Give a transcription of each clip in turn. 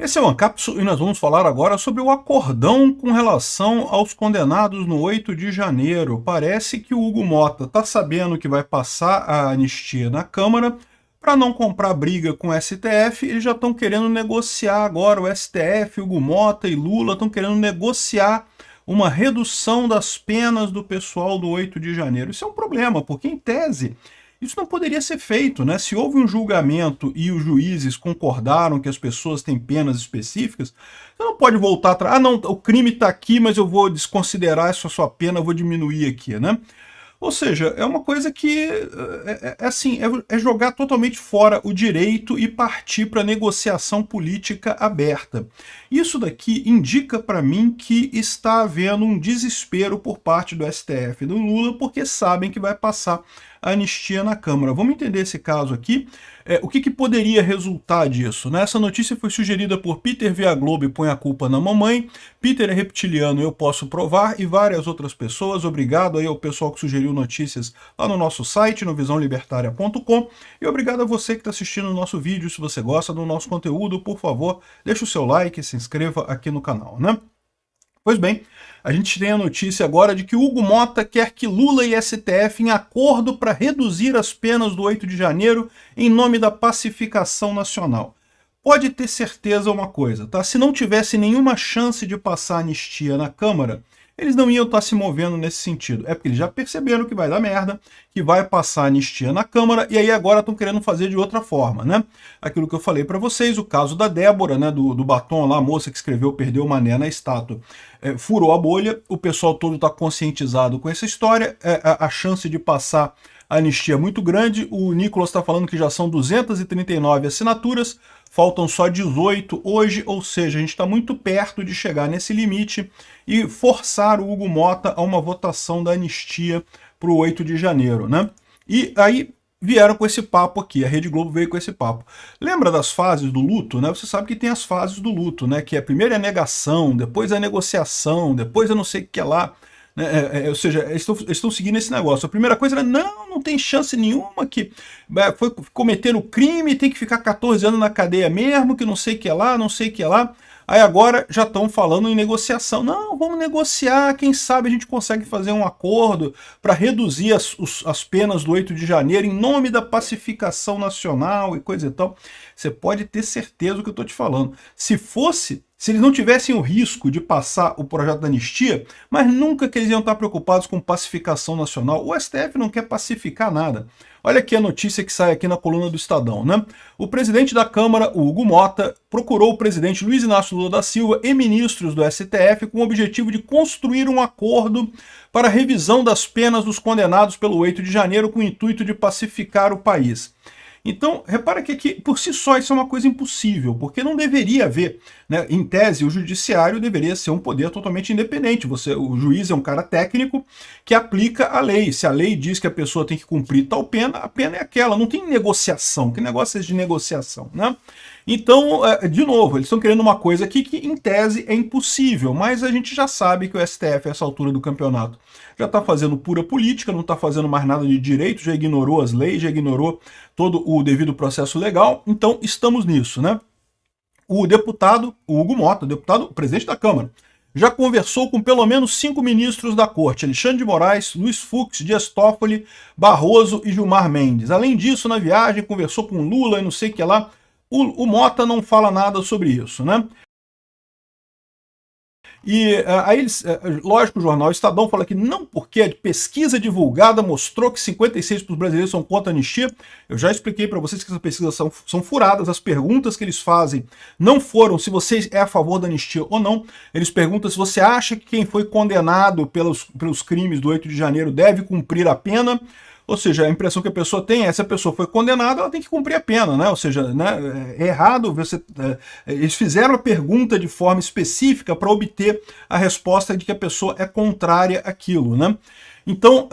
Esse é o Ancapsu e nós vamos falar agora sobre o acordão com relação aos condenados no 8 de janeiro. Parece que o Hugo Mota está sabendo que vai passar a anistia na Câmara. Para não comprar briga com o STF, eles já estão querendo negociar agora. O STF, Hugo Mota e Lula estão querendo negociar uma redução das penas do pessoal do 8 de janeiro. Isso é um problema, porque em tese isso não poderia ser feito, né? Se houve um julgamento e os juízes concordaram que as pessoas têm penas específicas, você não pode voltar atrás. Ah, não, o crime está aqui, mas eu vou desconsiderar essa sua pena, eu vou diminuir aqui, né? Ou seja, é uma coisa que é jogar totalmente fora o direito e partir para negociação política aberta. Isso daqui indica para mim que está havendo um desespero por parte do STF e do Lula, porque sabem que vai passar a anistia na Câmara. Vamos entender esse caso aqui. O que poderia resultar disso, né? Essa notícia foi sugerida por Peter via Globo e põe a culpa na mamãe. Peter é reptiliano, eu posso provar, e várias outras pessoas. Obrigado aí ao pessoal que sugeriu notícias lá no nosso site, no visãolibertaria.com. E obrigado a você que está assistindo o nosso vídeo. Se você gosta do nosso conteúdo, por favor, deixa o seu like e se inscreva aqui no canal, né? Pois bem, a gente tem a notícia agora de que Hugo Mota quer que Lula e STF em acordo para reduzir as penas do 8 de janeiro em nome da pacificação nacional. Pode ter certeza uma coisa, tá? Se não tivesse nenhuma chance de passar anistia na Câmara, eles não iam estar se movendo nesse sentido. É porque eles já perceberam que vai dar merda, que vai passar anistia na Câmara, e aí agora estão querendo fazer de outra forma, né? Aquilo que eu falei para vocês, o caso da Débora, né, do batom lá, a moça que escreveu Perdeu o Mané na estátua, furou a bolha, o pessoal todo está conscientizado com essa história, a chance de passar a anistia é muito grande. O Nicolas está falando que já são 239 assinaturas, faltam só 18 hoje, ou seja, a gente está muito perto de chegar nesse limite e forçar o Hugo Mota a uma votação da anistia para o 8 de janeiro, né? E aí vieram com esse papo aqui, a Rede Globo veio com esse papo. Lembra das fases do luto, né? Você sabe que tem as fases do luto, né? Que primeiro é a negação, depois a negociação, depois eu não sei o que é lá. Ou seja, eles estão seguindo esse negócio. A primeira coisa era, não tem chance nenhuma, que foi cometer o crime, tem que ficar 14 anos na cadeia mesmo, que não sei o que é lá, não sei o que é lá. Aí agora já estão falando em negociação. Não, vamos negociar, quem sabe a gente consegue fazer um acordo para reduzir as penas do 8 de janeiro em nome da pacificação nacional e coisa e tal. Você pode ter certeza do que eu estou te falando. Se eles não tivessem o risco de passar o projeto da anistia, mas nunca que eles iam estar preocupados com pacificação nacional. O STF não quer pacificar nada. Olha aqui a notícia que sai aqui na coluna do Estadão, né? O presidente da Câmara, o Hugo Mota, procurou o presidente Luiz Inácio Lula da Silva e ministros do STF com o objetivo de construir um acordo para a revisão das penas dos condenados pelo 8 de janeiro com o intuito de pacificar o país. Então, repara que aqui, por si só, isso é uma coisa impossível, porque não deveria haver, né? Em tese, o judiciário deveria ser um poder totalmente independente. O juiz é um cara técnico que aplica a lei. Se a lei diz que a pessoa tem que cumprir tal pena, a pena é aquela. Não tem negociação. Que negócio é esse de negociação, né? Então, de novo, eles estão querendo uma coisa aqui que, em tese, é impossível, mas a gente já sabe que o STF, a essa altura do campeonato, já está fazendo pura política, não está fazendo mais nada de direito, já ignorou as leis, já ignorou todo o devido processo legal, então estamos nisso, né? O deputado, o Hugo Mota, o presidente da Câmara, já conversou com pelo menos 5 ministros da Corte, Alexandre de Moraes, Luiz Fux, Dias Toffoli, Barroso e Gilmar Mendes. Além disso, na viagem, conversou com Lula e não sei o que lá. O Mota não fala nada sobre isso, né? E aí eles, lógico, o jornal Estadão fala que não, porque a pesquisa divulgada mostrou que 56% dos brasileiros são contra a anistia. Eu já expliquei para vocês que essas pesquisas são furadas, as perguntas que eles fazem não foram se você é a favor da anistia ou não. Eles perguntam se você acha que quem foi condenado pelos crimes do 8 de janeiro deve cumprir a pena. Ou seja, a impressão que a pessoa tem é que se a pessoa foi condenada, ela tem que cumprir a pena, né? Ou seja, né, é errado você... eles fizeram a pergunta de forma específica para obter a resposta de que a pessoa é contrária àquilo, né? Então,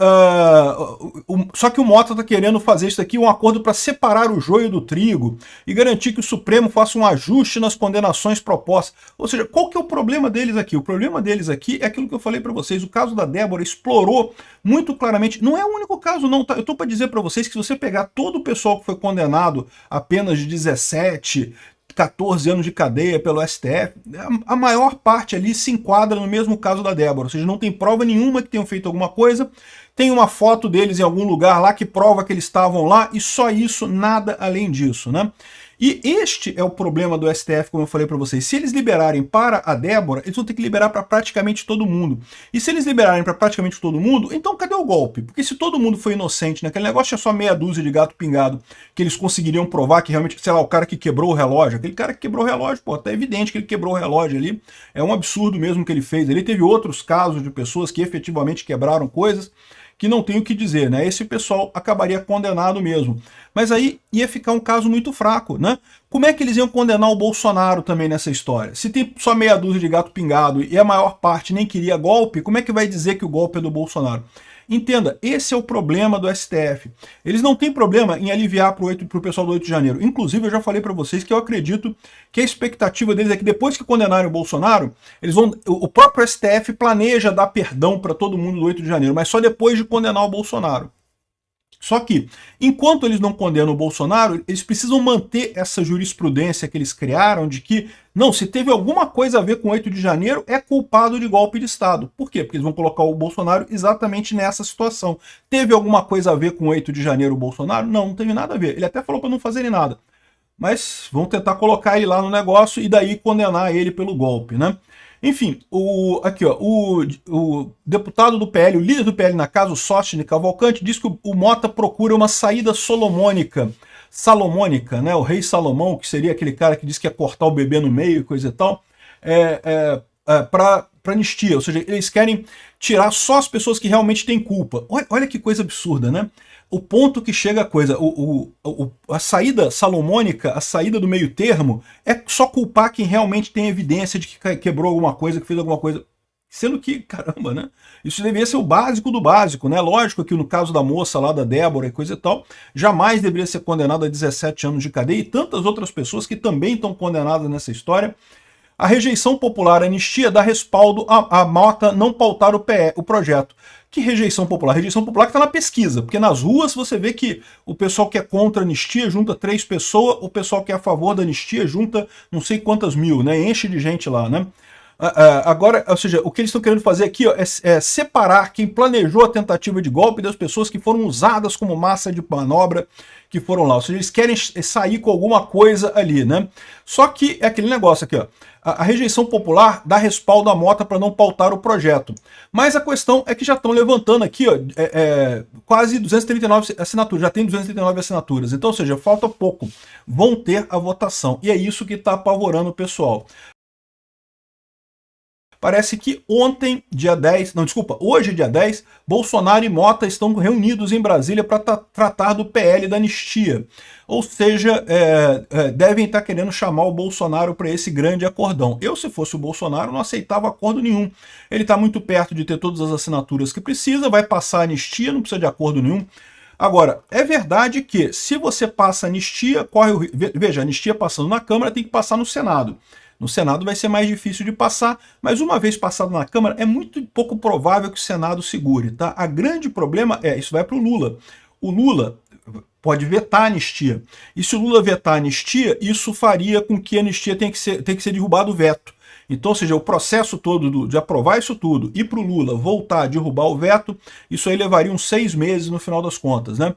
só que o Mota está querendo fazer isso aqui, um acordo para separar o joio do trigo e garantir que o Supremo faça um ajuste nas condenações propostas. Ou seja, qual que é o problema deles aqui? O problema deles aqui é aquilo que eu falei para vocês. O caso da Débora explorou muito claramente. Não é o único caso, não. Tá? Eu estou para dizer para vocês que se você pegar todo o pessoal que foi condenado a penas de 17, 14 anos de cadeia pelo STF, a maior parte ali se enquadra no mesmo caso da Débora, ou seja, não tem prova nenhuma que tenham feito alguma coisa, tem uma foto deles em algum lugar lá que prova que eles estavam lá, e só isso, nada além disso, né? E este é o problema do STF, como eu falei para vocês. Se eles liberarem para a Débora, eles vão ter que liberar para praticamente todo mundo. E se eles liberarem para praticamente todo mundo, então cadê o golpe? Porque se todo mundo foi inocente naquele negócio, tinha só meia dúzia de gato pingado que eles conseguiriam provar que realmente, sei lá, o cara que quebrou o relógio, aquele cara que quebrou o relógio, pô, tá evidente que ele quebrou o relógio ali. É um absurdo mesmo que ele fez. Ele teve outros casos de pessoas que efetivamente quebraram coisas que não tem o que dizer, né? Esse pessoal acabaria condenado mesmo. Mas aí ia ficar um caso muito fraco, né? Como é que eles iam condenar o Bolsonaro também nessa história? Se tem só meia dúzia de gato pingado e a maior parte nem queria golpe, como é que vai dizer que o golpe é do Bolsonaro? Entenda, esse é o problema do STF. Eles não têm problema em aliviar para o pessoal do 8 de janeiro. Inclusive, eu já falei para vocês que eu acredito que a expectativa deles é que depois que condenarem o Bolsonaro, eles vão, o próprio STF planeja dar perdão para todo mundo do 8 de janeiro, mas só depois de condenar o Bolsonaro. Só que, enquanto eles não condenam o Bolsonaro, eles precisam manter essa jurisprudência que eles criaram de que, não, se teve alguma coisa a ver com 8 de janeiro, é culpado de golpe de Estado. Por quê? Porque eles vão colocar o Bolsonaro exatamente nessa situação. Teve alguma coisa a ver com 8 de janeiro o Bolsonaro? Não, não teve nada a ver. Ele até falou para não fazerem nada. Mas vão tentar colocar ele lá no negócio e daí condenar ele pelo golpe, né? Enfim, aqui ó, o deputado do PL, o líder do PL na casa, o Sóstene Cavalcante, diz que o Mota procura uma saída salomônica, né, o rei Salomão, que seria aquele cara que diz que ia cortar o bebê no meio e coisa e tal, para anistia, ou seja, eles querem tirar só as pessoas que realmente têm culpa. Olha que coisa absurda, né? O ponto que chega a coisa, a saída salomônica, a saída do meio termo, é só culpar quem realmente tem evidência de que quebrou alguma coisa, que fez alguma coisa. Sendo que, caramba, né? Isso deveria ser o básico do básico, né? Lógico que no caso da moça lá, da Débora e coisa e tal, jamais deveria ser condenado a 17 anos de cadeia e tantas outras pessoas que também estão condenadas nessa história. A rejeição popular, a anistia, dá respaldo a Mota não pautar o projeto. Que rejeição popular? Rejeição popular que está na pesquisa, porque nas ruas você vê que o pessoal que é contra a anistia junta 3 pessoas, o pessoal que é a favor da anistia junta não sei quantas mil, né? Enche de gente lá, né? Agora, ou seja, o que eles estão querendo fazer aqui ó, é separar quem planejou a tentativa de golpe das pessoas que foram usadas como massa de manobra que foram lá. Ou seja, eles querem sair com alguma coisa ali, né? Só que é aquele negócio aqui, ó. A rejeição popular dá respaldo à Mota para não pautar o projeto. Mas a questão é que já estão levantando aqui ó, quase 239 assinaturas, já tem 239 assinaturas. Então, ou seja, falta pouco. Vão ter a votação. E é isso que está apavorando o pessoal. Parece que hoje, dia 10, Bolsonaro e Mota estão reunidos em Brasília para tratar do PL da anistia. Ou seja, devem estar querendo chamar o Bolsonaro para esse grande acordão. Eu, se fosse o Bolsonaro, não aceitava acordo nenhum. Ele está muito perto de ter todas as assinaturas que precisa, vai passar a anistia, não precisa de acordo nenhum. Agora, é verdade que se você passa a anistia, veja, a anistia passando na Câmara tem que passar no Senado. No Senado vai ser mais difícil de passar, mas uma vez passado na Câmara, é muito pouco provável que o Senado segure, tá? A grande problema isso vai para o Lula. O Lula pode vetar a anistia. E se o Lula vetar a anistia, isso faria com que a anistia tenha que ser derrubado o veto. Então, ou seja, o processo todo de aprovar isso tudo e para o Lula voltar a derrubar o veto, isso aí levaria uns 6 meses no final das contas, né?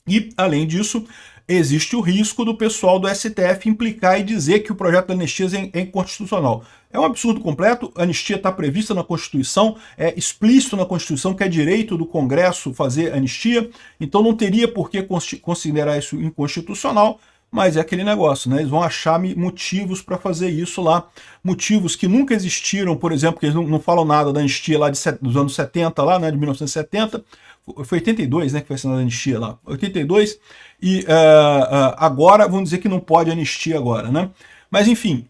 E, além disso, existe o risco do pessoal do STF implicar e dizer que o projeto da anistia é inconstitucional. É um absurdo completo, a anistia está prevista na Constituição, é explícito na Constituição que é direito do Congresso fazer anistia, então não teria por que considerar isso inconstitucional, mas é aquele negócio, né? Eles vão achar motivos para fazer isso lá, motivos que nunca existiram, por exemplo, que eles não falam nada da anistia lá dos anos 70, lá, né, de 1970, foi 82, né, que foi assinada a anistia lá, 82, e agora vão dizer que não pode anistia agora, né? Mas enfim,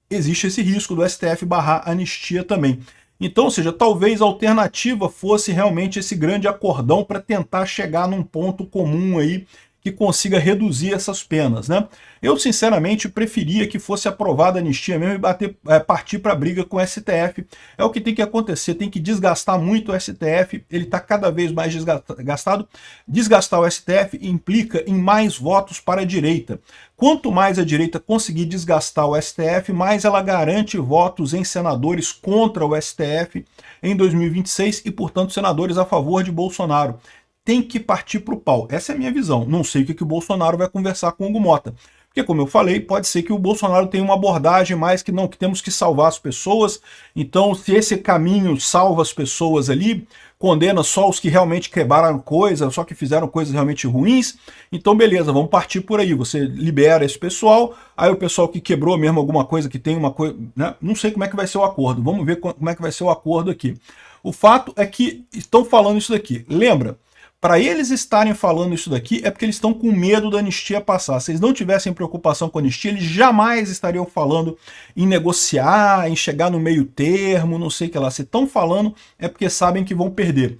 existe esse risco do STF barrar a anistia também. Então, ou seja, talvez a alternativa fosse realmente esse grande acordão para tentar chegar num ponto comum aí que consiga reduzir essas penas, né? Eu, sinceramente, preferia que fosse aprovada a anistia mesmo e partir para a briga com o STF. É o que tem que acontecer, tem que desgastar muito o STF, ele está cada vez mais desgastado. Desgastar o STF implica em mais votos para a direita. Quanto mais a direita conseguir desgastar o STF, mais ela garante votos em senadores contra o STF em 2026 e, portanto, senadores a favor de Bolsonaro. Tem que partir para o pau. Essa é a minha visão. Não sei o que o Bolsonaro vai conversar com o Hugo Mota. Porque, como eu falei, pode ser que o Bolsonaro tenha uma abordagem mais que não, que temos que salvar as pessoas. Então, se esse caminho salva as pessoas ali, condena só os que realmente quebraram coisa, só que fizeram coisas realmente ruins, então beleza, vamos partir por aí. Você libera esse pessoal, aí o pessoal que quebrou mesmo alguma coisa, que tem uma coisa, né? Não sei como é que vai ser o acordo, vamos ver como é que vai ser o acordo aqui. O fato é que estão falando isso daqui. Lembra? Para eles estarem falando isso daqui é porque eles estão com medo da anistia passar. Se eles não tivessem preocupação com a anistia, eles jamais estariam falando em negociar, em chegar no meio termo, não sei o que lá. Se estão falando é porque sabem que vão perder.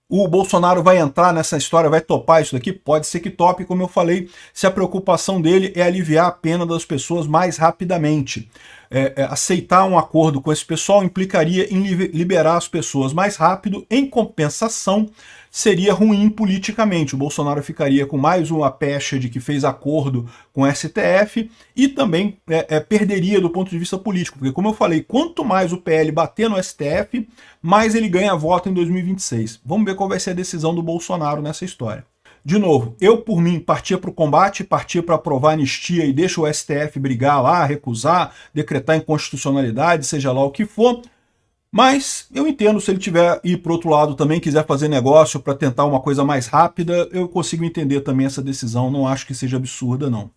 O Bolsonaro vai entrar nessa história, vai topar isso daqui? Pode ser que tope, como eu falei, se a preocupação dele é aliviar a pena das pessoas mais rapidamente. Aceitar um acordo com esse pessoal implicaria em liberar as pessoas mais rápido, em compensação, seria ruim politicamente. O Bolsonaro ficaria com mais uma pecha de que fez acordo com o STF e também perderia do ponto de vista político, porque, como eu falei, quanto mais o PL bater no STF, mais ele ganha voto em 2026. Vamos ver qual vai ser a decisão do Bolsonaro nessa história. De novo, eu por mim partia para o combate, partia para aprovar a anistia e deixa o STF brigar lá, recusar, decretar inconstitucionalidade, seja lá o que for. Mas eu entendo, se ele tiver ir para o outro lado também, quiser fazer negócio para tentar uma coisa mais rápida, eu consigo entender também essa decisão, não acho que seja absurda não.